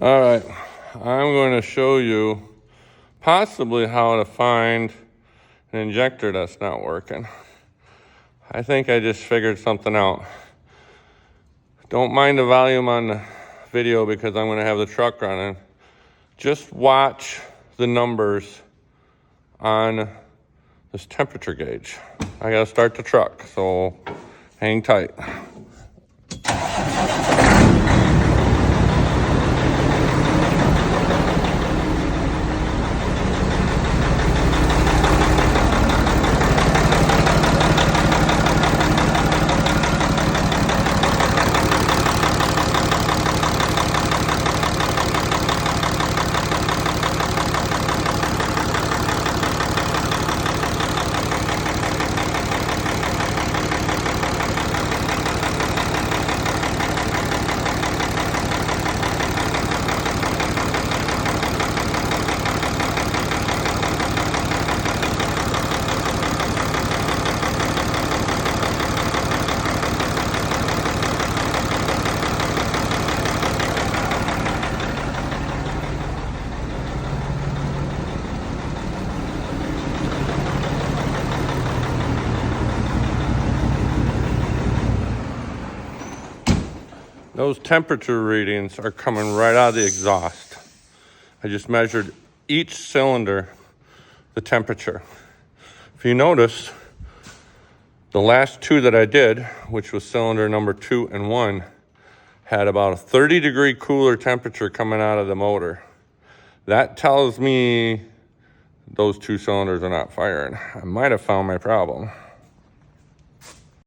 All right, I'm going to show you possibly how to find an injector that's not working. I think I just figured something out. Don't mind the volume on the video because I'm going to have the truck running. Just watch the numbers on this temperature gauge. I got to start the truck, so hang tight. Those temperature readings are coming right out of the exhaust. I just measured each cylinder, the temperature. If you notice, the last two that I did, which was cylinder number 2 and 1, had about a 30-degree cooler temperature coming out of the motor. That tells me those two cylinders are not firing. I might have found my problem.